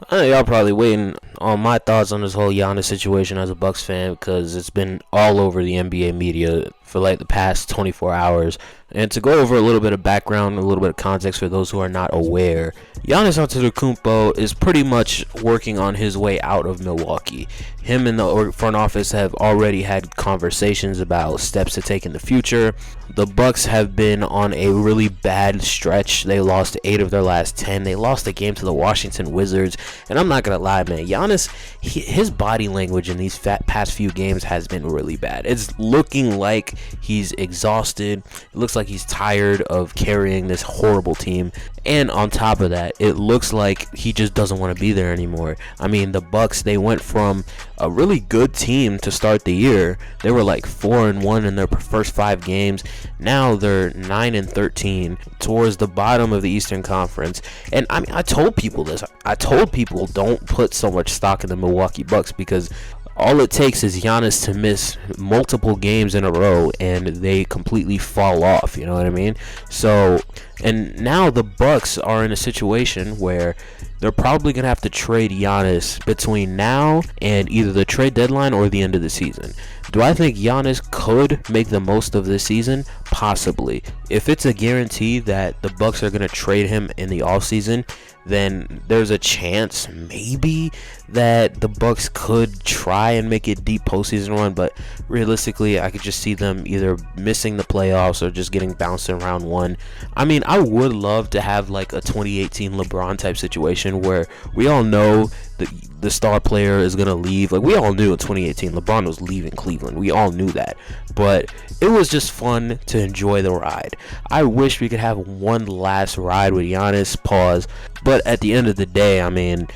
I know y'all probably waiting on my thoughts on this whole Giannis situation as a Bucks fan because it's been all over the NBA media for like the past 24 hours. And to go over a little bit of background, a little bit of context for those who are not aware, Giannis Antetokounmpo is pretty much working on his way out of Milwaukee. Him and the front office have already had conversations about steps to take in the future. The Bucks have been on a really bad stretch. They lost 8 of their last 10. They lost a game to the Washington Wizards. And I'm not gonna lie, man, Giannis, his body language in these past few games has been really bad. It's looking like he's exhausted. It looks like he's tired of carrying this horrible team. And on top of that, it looks like he just doesn't want to be there anymore. I mean, the Bucks, they went from a really good team to start the year. They were like 4-1 in their first 5 games. Now they're 9-13 towards the bottom of the Eastern Conference. And I mean, I told people this. I told people don't put so much stock in the Milwaukee Bucks because all it takes is Giannis to miss multiple games in a row and they completely fall off, you know what I mean? So, and now the Bucks are in a situation where they're probably going to have to trade Giannis between now and either the trade deadline or the end of the season. Do I think Giannis could make the most of this season? Possibly. If it's a guarantee that the Bucks are going to trade him in the offseason, then there's a chance maybe that the Bucks could try and make it deep postseason run, but realistically I could just see them either missing the playoffs or just getting bounced in round 1. I mean, I would love to have like a 2018 LeBron type situation where we all know the star player is going to leave. Like, we all knew in 2018 LeBron was leaving Cleveland. We all knew that. But it was just fun to enjoy the ride. I wish we could have one last ride with Giannis. Pause. But at the end of the day, I mean,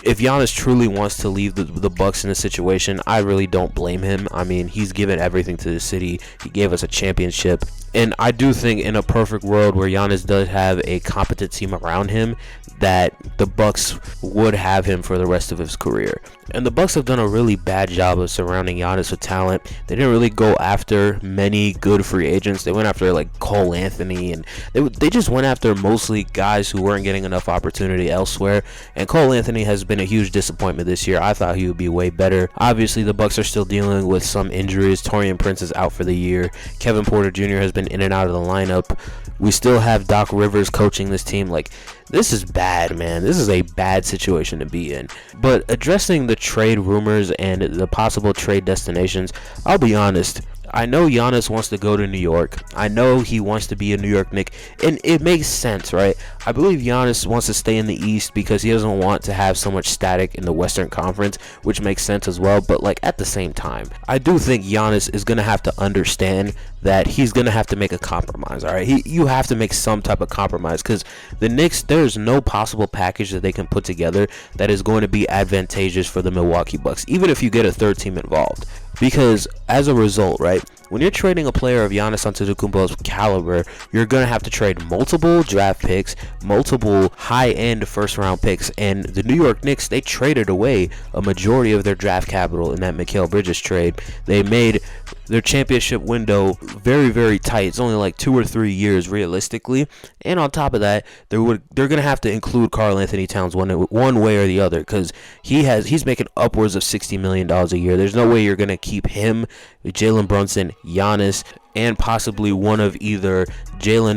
if Giannis truly wants to leave the Bucks in this situation, I really don't blame him. I mean, he's given everything to the city. He gave us a championship. And I do think in a perfect world where Giannis does have a competent team around him, that the Bucks would have him for the rest of his career. And the Bucks have done a really bad job of surrounding Giannis with talent. They didn't really go after many good free agents. They went after like Cole Anthony, and they just went after mostly guys who weren't getting enough opportunity elsewhere. And Cole Anthony has been a huge disappointment this year. I thought he would be way better. Obviously, the Bucks are still dealing with some injuries. Taurean Prince is out for the year. Kevin Porter Jr. has been in and out of the lineup. We still have Doc Rivers coaching this team. Like, this is bad, man. This is a bad situation to be in. But addressing the trade rumors and the possible trade destinations, I'll be honest. I know Giannis wants to go to New York. I know he wants to be a New York Knick. And it makes sense, right? I believe Giannis wants to stay in the East because he doesn't want to have so much static in the Western Conference, which makes sense as well. But, like, at the same time, I do think Giannis is going to have to understand that he's going to have to make a compromise, all right? You have to make some type of compromise because the Knicks, there's no possible package that they can put together that is going to be advantageous for the Milwaukee Bucks, even if you get a third team involved. Because as a result, right, when you're trading a player of Giannis Antetokounmpo's caliber, you're going to have to trade multiple draft picks, multiple high-end first-round picks, and the New York Knicks, they traded away a majority of their draft capital in that Mikal Bridges trade. They made their championship window very, very tight. It's only like 2 or 3 years realistically, and on top of that, they're going to have to include Karl Anthony Towns one way or the other because he's making upwards of $60 million a year. There's no way you're going to keep him, Jalen Brunson, Giannis, and possibly one of either Josh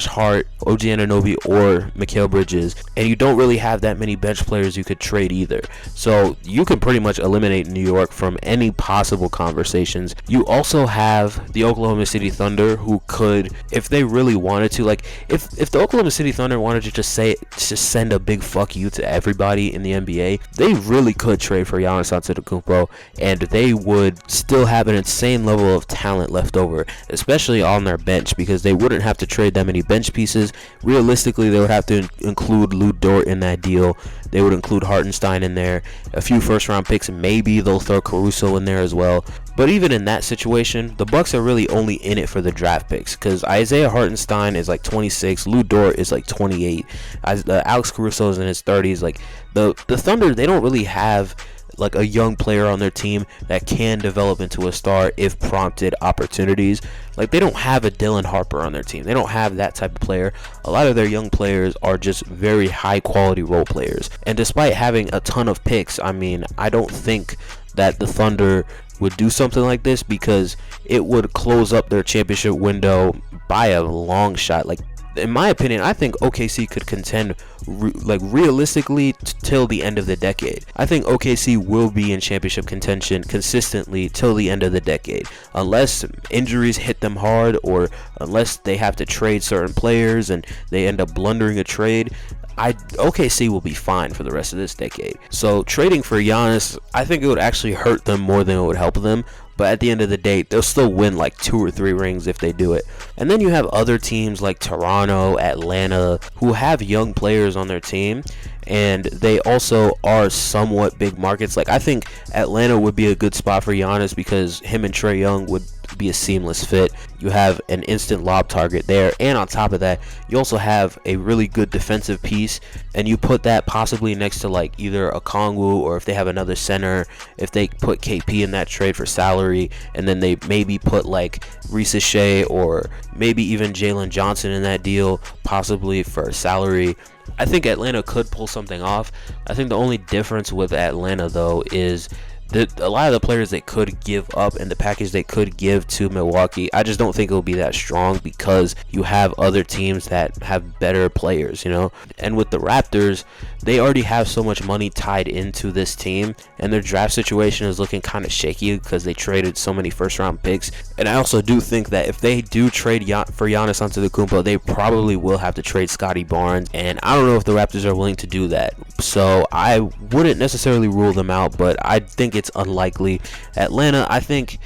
Hart, OG Anunoby, or Mikal Bridges, and you don't really have that many bench players you could trade either. So you can pretty much eliminate New York from any possible conversations. You also have the Oklahoma City Thunder, who could, if they really wanted to, like if the Oklahoma City Thunder wanted to just send a big fuck you to everybody in the NBA, they really could trade for Giannis Antetokounmpo, and they would still have an insane level of talent left over, especially on their bench, because they wouldn't have to trade that many bench pieces. Realistically, they would have to include Lou Dort in that deal. They would include Hartenstein in there, a few first-round picks. Maybe they'll throw Caruso in there as well. But even in that situation, the Bucks are really only in it for the draft picks because Isaiah Hartenstein is like 26, Lou Dort is like 28, Alex Caruso is in his 30s. Like the Thunder, they don't really have like a young player on their team that can develop into a star if prompted opportunities. Like, they don't have a Dylan Harper on their team. They don't have that type of player. A lot of their young players are just very high quality role players. And despite having a ton of picks, I mean, I don't think that the Thunder would do something like this, because it would close up their championship window by a long shot. Like, in my opinion, I think OKC could contend realistically till the end of the decade. I think OKC will be in championship contention consistently till the end of the decade, unless injuries hit them hard, or unless they have to trade certain players and they end up blundering a trade. OKC will be fine for the rest of this decade. So trading for Giannis, I think it would actually hurt them more than it would help them. But at the end of the day, they'll still win like 2 or 3 rings if they do it. And then you have other teams like Toronto, Atlanta, who have young players on their team, and they also are somewhat big markets. Like, I think Atlanta would be a good spot for Giannis, because him and Trae Young would be a seamless fit. You have an instant lob target there, and on top of that, you also have a really good defensive piece, and you put that possibly next to like either a Kongwu, or if they have another center, if they put KP in that trade for salary, and then they maybe put like Reese Shea or maybe even Jalen Johnson in that deal, possibly for salary. I think Atlanta could pull something off. I think the only difference with Atlanta, though, is a lot of the players they could give up and the package they could give to Milwaukee, I just don't think it will be that strong, because you have other teams that have better players, you know. And with the Raptors, they already have so much money tied into this team, and their draft situation is looking kind of shaky because they traded so many first round picks. And I also do think that if they do trade for Giannis Antetokounmpo, they probably will have to trade Scottie Barnes, and I don't know if the Raptors are willing to do that. So I wouldn't necessarily rule them out, but I think it's unlikely. Atlanta, I think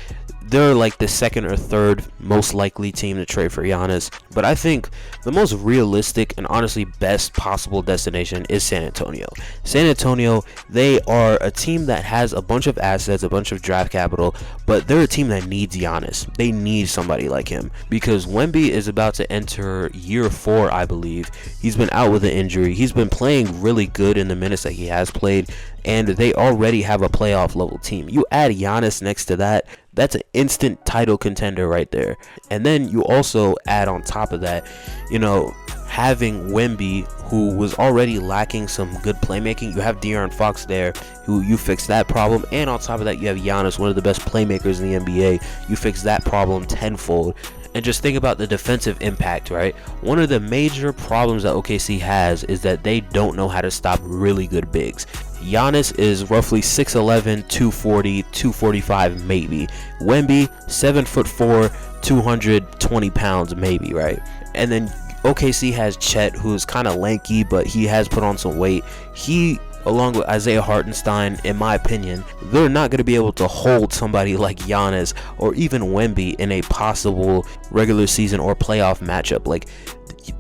they're like the second or third most likely team to trade for Giannis, but I think the most realistic and honestly best possible destination is San Antonio. San Antonio, they are a team that has a bunch of assets, a bunch of draft capital, but they're a team that needs Giannis. They need somebody like him, because Wemby is about to enter year 4, I believe. He's been out with an injury. He's been playing really good in the minutes that he has played, and they already have a playoff level team. You add Giannis next to that, that's an instant title contender right there. And then you also add on top of that, you know, having Wemby, who was already lacking some good playmaking. You have De'Aaron Fox there, who you fix that problem, and on top of that, you have Giannis, one of the best playmakers in the NBA. You fix that problem tenfold. And just think about the defensive impact, right? One of the major problems that OKC has is that they don't know how to stop really good bigs. Giannis is roughly 6'11", 240, 245 maybe. Wemby, 7'4", 220 pounds maybe, right? And then OKC has Chet, who's kind of lanky, but he has put on some weight. He, along with Isaiah Hartenstein, in my opinion, they're not going to be able to hold somebody like Giannis or even Wemby in a possible regular season or playoff matchup. Like,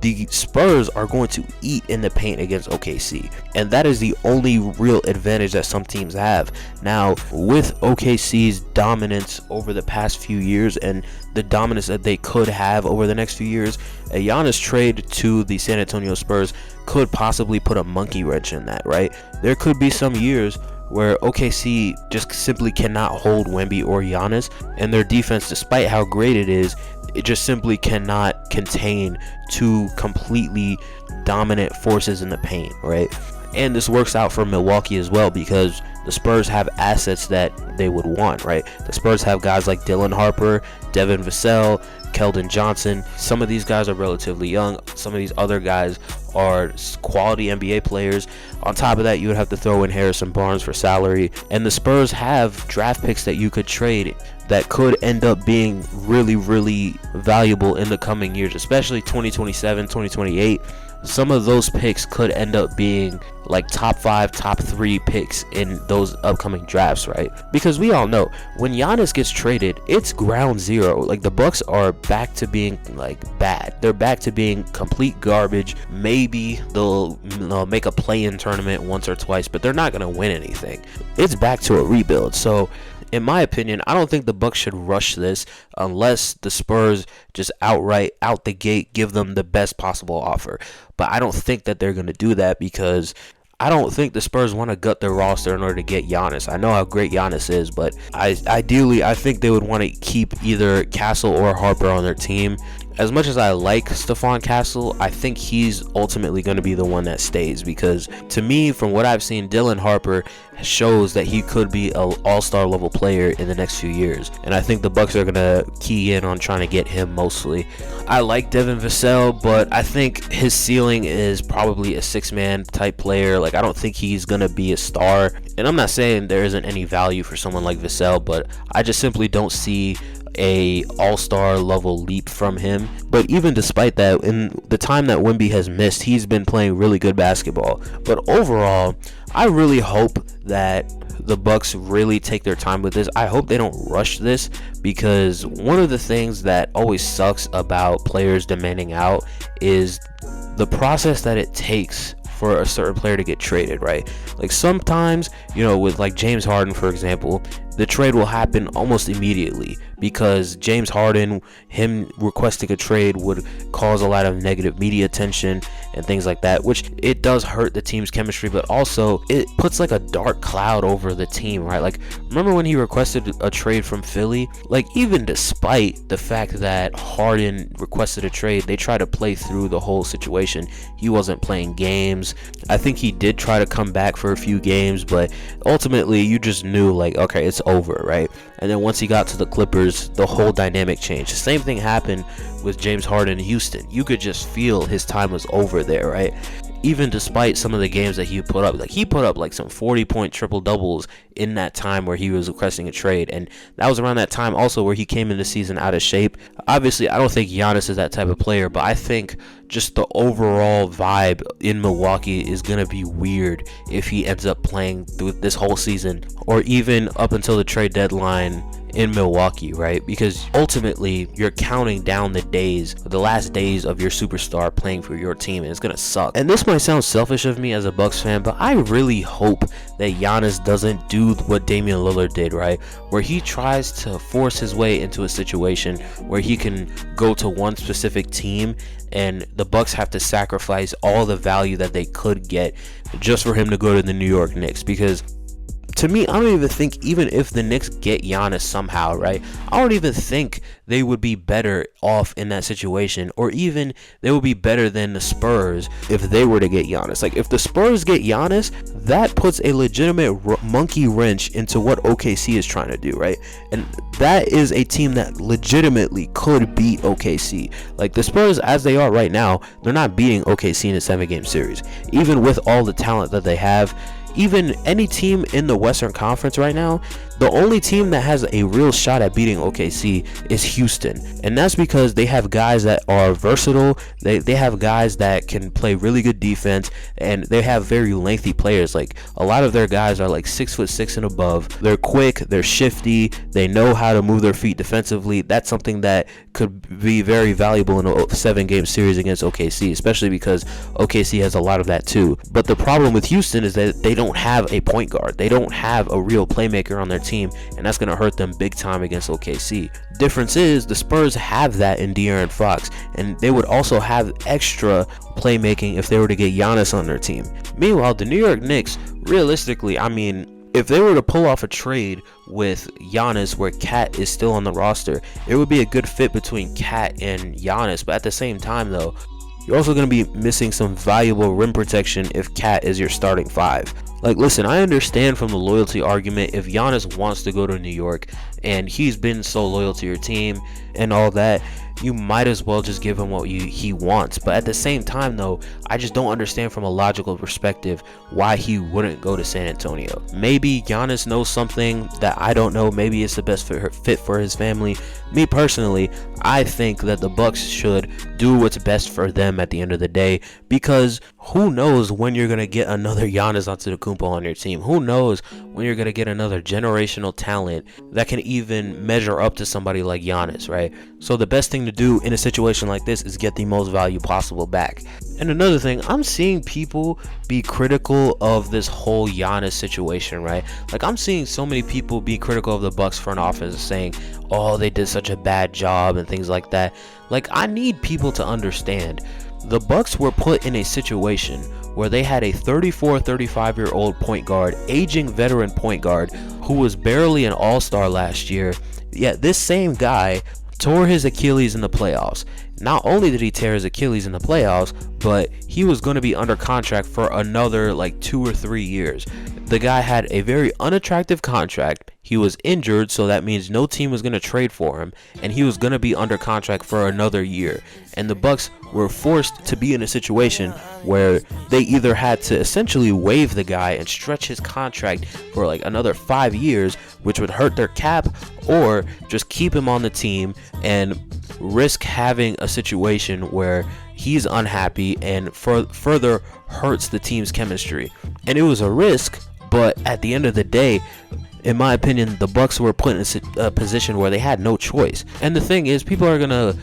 the Spurs are going to eat in the paint against OKC, and that is the only real advantage that some teams have. Now, with OKC's dominance over the past few years and the dominance that they could have over the next few years, a Giannis trade to the San Antonio Spurs could possibly put a monkey wrench in that, right? There could be some years where OKC just simply cannot hold Wemby or Giannis, and their defense, despite how great it is, it just simply cannot contain 2 completely dominant forces in the paint, right? And this works out for Milwaukee as well, because the Spurs have assets that they would want, right? The Spurs have guys like Dylan Harper, Devin Vassell, Keldon Johnson. Some of these guys are relatively young. Some of these other guys are quality NBA players. On top of that, you would have to throw in Harrison Barnes for salary. And the Spurs have draft picks that you could trade that could end up being really, really valuable in the coming years, especially 2027, 2028. Some of those picks could end up being like top 5, top 3 picks in those upcoming drafts, right? Because we all know when Giannis gets traded, it's ground zero. Like, the Bucks are back to being like bad. They're back to being complete garbage. Maybe they'll make a play-in tournament once or twice, but they're not going to win anything. It's back to a rebuild. So in my opinion, I don't think the Bucks should rush this unless the Spurs just outright out the gate give them the best possible offer. But I don't think that they're going to do that, because I don't think the Spurs want to gut their roster in order to get Giannis. I know how great Giannis is, but ideally I think they would want to keep either Castle or Harper on their team. As much as I like Stephon Castle, I think he's ultimately going to be the one that stays, because to me, from what I've seen, Dylan Harper shows that he could be an all-star level player in the next few years, and I think the Bucks are going to key in on trying to get him mostly. I like Devin Vassell, but I think his ceiling is probably a six-man type player. Like, I don't think he's going to be a star, and I'm not saying there isn't any value for someone like Vassell, but I just simply don't see a all-star level leap from him. But even despite that, in the time that Wemby has missed, he's been playing really good basketball. But overall, I really hope that the Bucks really take their time with this. I hope they don't rush this, because one of the things that always sucks about players demanding out is the process that it takes for a certain player to get traded, right? Like, sometimes, with like James Harden, for example, the trade will happen almost immediately, because James Harden, him requesting a trade would cause a lot of negative media attention and things like that, which it does hurt the team's chemistry, but also it puts like a dark cloud over the team, right? Like, remember when he requested a trade from Philly? Like, even despite the fact that Harden requested a trade, they tried to play through the whole situation. He wasn't playing games. I think he did try to come back for a few games, but ultimately you just knew, like, okay, it's over, right? And then once he got to the Clippers, the whole dynamic changed. The same thing happened with James Harden in Houston. You could just feel his time was over there, right? Even despite some of the games that he put up, like he put up like some 40-point triple doubles in that time where he was requesting a trade, and that was around that time also where he came in the season out of shape. Obviously, I don't think Giannis is that type of player, but I think just the overall vibe in Milwaukee is gonna be weird if he ends up playing through this whole season, or even up until the trade deadline in Milwaukee, right? Because ultimately you're counting down the last days of your superstar playing for your team, and it's gonna suck. And this might sound selfish of me as a Bucks fan, but I really hope that Giannis doesn't do what Damian Lillard did, right? Where he tries to force his way into a situation where he can go to one specific team, and the Bucks have to sacrifice all the value that they could get just for him to go to the New York Knicks. Because to me, I don't even think, even if the Knicks get Giannis somehow, right, I don't even think they would be better off in that situation, or even they would be better than the Spurs if they were to get Giannis. Like, if the Spurs get Giannis, that puts a legitimate monkey wrench into what OKC is trying to do, right? And that is a team that legitimately could beat OKC. Like, the Spurs, as they are right now, they're not beating OKC in a 7-game series, even with all the talent that they have. Even any team in the Western Conference right now, the only team that has a real shot at beating OKC is Houston. And that's because they have guys that are versatile. They have guys that can play really good defense, and they have very lengthy players. Like, a lot of their guys are like 6'6" and above. They're quick, they're shifty, they know how to move their feet defensively. That's something that could be very valuable in a 7-game series against OKC, especially because OKC has a lot of that too. But the problem with Houston is that they don't have a point guard. They don't have a real playmaker on their team, and that's going to hurt them big time against OKC. Difference is the Spurs have that in De'Aaron Fox, and they would also have extra playmaking if they were to get Giannis on their team. Meanwhile, the New York Knicks, realistically, I mean, if they were to pull off a trade with Giannis where Cat is still on the roster, it would be a good fit between Cat and Giannis. But at the same time, though, you're also going to be missing some valuable rim protection if Cat is your starting 5. Like, listen, I understand from the loyalty argument, if Giannis wants to go to New York and he's been so loyal to your team and all that, you might as well just give him what he wants. But at the same time, though, I just don't understand from a logical perspective why he wouldn't go to San Antonio. Maybe Giannis knows something that I don't know. Maybe it's the best fit for his family. Me personally, I think that the Bucks should do what's best for them at the end of the day, because who knows when you're going to get another Giannis Antetokounmpo on your team? Who knows when you're going to get another generational talent that can even measure up to somebody like Giannis, right? So the best thing to do in a situation like this is get the most value possible back. And another thing, I'm seeing people be critical of this whole Giannis situation, right? Like, I'm seeing so many people be critical of the Bucks front office, saying, oh, they did such a bad job and things like that. Like, I need people to understand, the Bucks were put in a situation where they had a 34, 35-year-old point guard, aging veteran point guard, who was barely an all-star last year. Yet this same guy tore his Achilles in the playoffs. Not only did he tear his Achilles in the playoffs, but he was going to be under contract for another like 2 or 3 years. The guy had a very unattractive contract. He was injured, so that means no team was going to trade for him, and he was going to be under contract for another year. And the Bucks were forced to be in a situation where they either had to essentially waive the guy and stretch his contract for like another 5 years, which would hurt their cap, or just keep him on the team and risk having a situation where he's unhappy and further hurts the team's chemistry. And it was a risk, but at the end of the day, in my opinion, the Bucks were put in a position where they had no choice. And the thing is, people are gonna,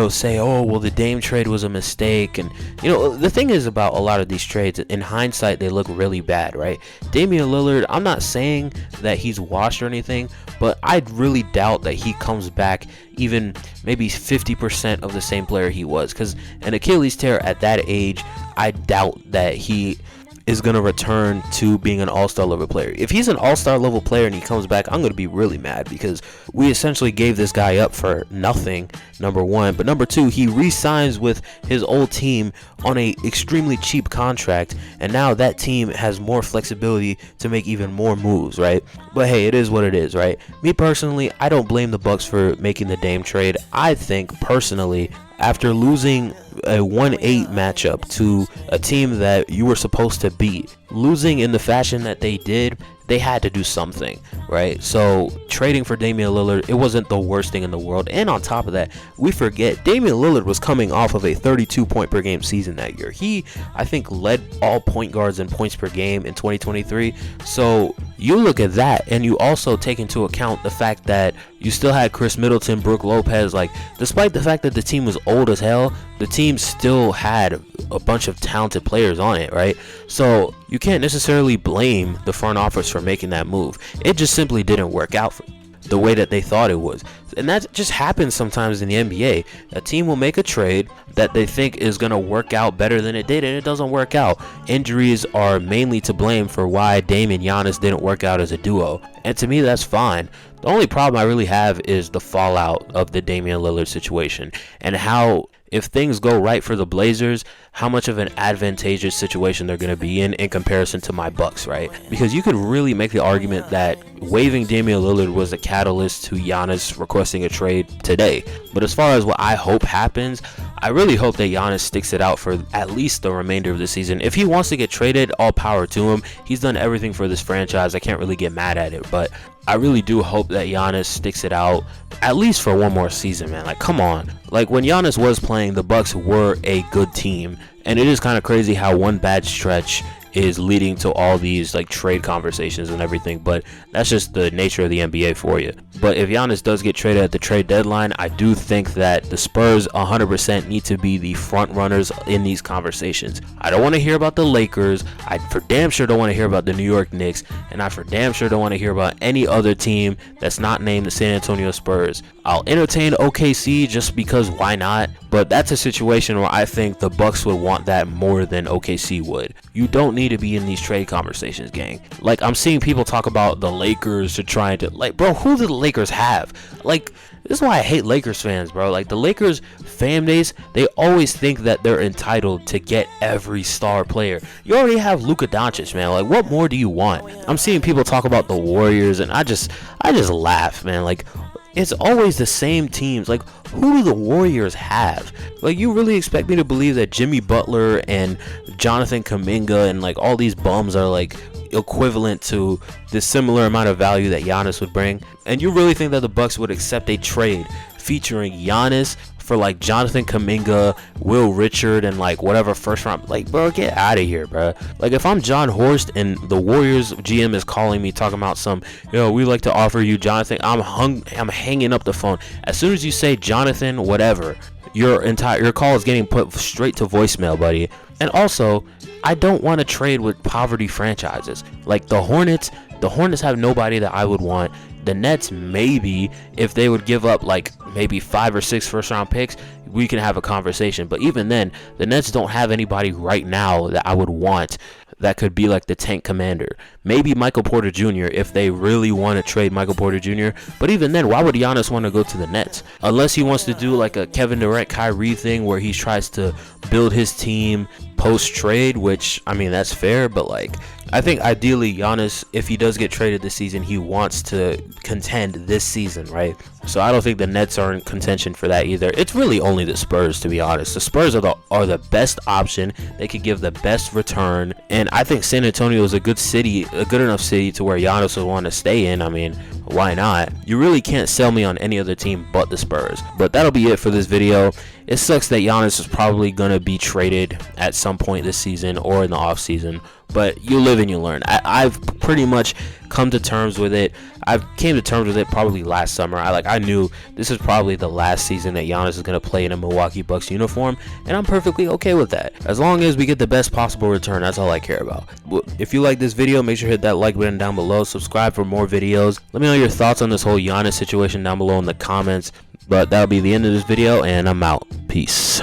say, oh, well, the Dame trade was a mistake. And, the thing is about a lot of these trades, in hindsight, they look really bad, right? Damian Lillard, I'm not saying that he's washed or anything, but I really doubt that he comes back even maybe 50% of the same player he was. Because an Achilles tear at that age, I doubt that he is going to return to being an all-star level player. If he's an all-star level player and he comes back, I'm going to be really mad, because we essentially gave this guy up for nothing, number one. But number two, he re-signs with his old team on a extremely cheap contract, and now that team has more flexibility to make even more moves, right? But hey, it is what it is, right? Me personally, I don't blame the Bucks for making the Dame trade. I think personally, after losing a 1-8 matchup to a team that you were supposed to beat, losing in the fashion that they did, they had to do something, right? So trading for Damian Lillard, it wasn't the worst thing in the world. And on top of that, we forget Damian Lillard was coming off of a 32 point per game season that year. He, I think, led all point guards in points per game in 2023. So you look at that, and you also take into account the fact that you still had Chris Middleton, Brook Lopez. Like, despite the fact that the team was old as hell, the team still had a bunch of talented players on it, right? So you can't necessarily blame the front office for making that move. It just simply didn't work out for the way that they thought it was. And that just happens sometimes in the NBA. A team will make a trade that they think is going to work out better than it did, and it doesn't work out. Injuries are mainly to blame for why Dame and Giannis didn't work out as a duo. And to me, that's fine. The only problem I really have is the fallout of the Damian Lillard situation, and how, if things go right for the Blazers, how much of an advantageous situation they're going to be in comparison to my Bucks, right? Because you could really make the argument that waiving Damian Lillard was a catalyst to Giannis requesting a trade today. But as far as what I hope happens, I really hope that Giannis sticks it out for at least the remainder of the season. If he wants to get traded, all power to him. He's done everything for this franchise. I can't really get mad at it, but I really do hope that Giannis sticks it out at least for one more season, man. Like, come on. Like, when Giannis was playing, the Bucks were a good team. And it is kind of crazy how one bad stretch is leading to all these like trade conversations and everything, but that's just the nature of the NBA for you. But if Giannis does get traded at the trade deadline, I do think that the Spurs 100% need to be the front runners in these conversations. I don't want to hear about the Lakers. I for damn sure don't want to hear about the New York Knicks, and I for damn sure don't want to hear about any other team that's not named the San Antonio Spurs. I'll entertain OKC just because why not? But that's a situation where I think the Bucks would want that more than OKC would. You don't need to be in these trade conversations, gang. Like, I'm seeing people talk about the Lakers to try to, like, bro, who do the Lakers have? Like, this is why I hate Lakers fans, bro. Like, the Lakers fan base, they always think that they're entitled to get every star player. You already have Luka Doncic, man. Like, what more do you want? I'm seeing people talk about the Warriors, and I just laugh, man. Like, it's always the same teams. Like, who do the Warriors have? Like, you really expect me to believe that Jimmy Butler and Jonathan Kuminga and like all these bums are like equivalent to the similar amount of value that Giannis would bring? And you really think that the Bucks would accept a trade featuring Giannis for like Jonathan Kuminga, Will Richard, and like whatever first round? Like, bro, get out of here, bro. Like, if I'm John Horst and the Warriors GM is calling me talking about some, we like to offer you Jonathan, I'm hanging up the phone. As soon as you say Jonathan whatever, your call is getting put straight to voicemail, buddy. And also, I don't want to trade with poverty franchises. Like, the Hornets, The Hornets have nobody that I would want. The Nets, maybe, if they would give up like maybe 5 or 6 first-round picks, we can have a conversation. But even then, the Nets don't have anybody right now that I would want that could be like the tank commander. Maybe Michael Porter Jr. if they really want to trade Michael Porter Jr. But even then, why would Giannis want to go to the Nets? Unless he wants to do like a Kevin Durant, Kyrie thing where he tries to build his team post-trade, which, I mean, that's fair, but like, I think ideally Giannis, if he does get traded this season, he wants to contend this season, right? So I don't think the Nets are in contention for that either. It's really only the Spurs, to be honest. The Spurs are the best option. They could give the best return, and I think San Antonio is a good city, a good enough city to where Giannis would want to stay in. I mean, why not? You really can't sell me on any other team but the Spurs. But that'll be it for this video. It sucks that Giannis is probably going to be traded at some point this season or in the offseason, but you live and you learn. I've pretty much come to terms with it. I came to terms with it probably last summer. I knew this is probably the last season that Giannis is going to play in a Milwaukee Bucks uniform, and I'm perfectly okay with that. As long as we get the best possible return, that's all I care about. If you like this video, make sure to hit that like button down below. Subscribe for more videos. Let me know your thoughts on this whole Giannis situation down below in the comments. But that'll be the end of this video, and I'm out. Peace.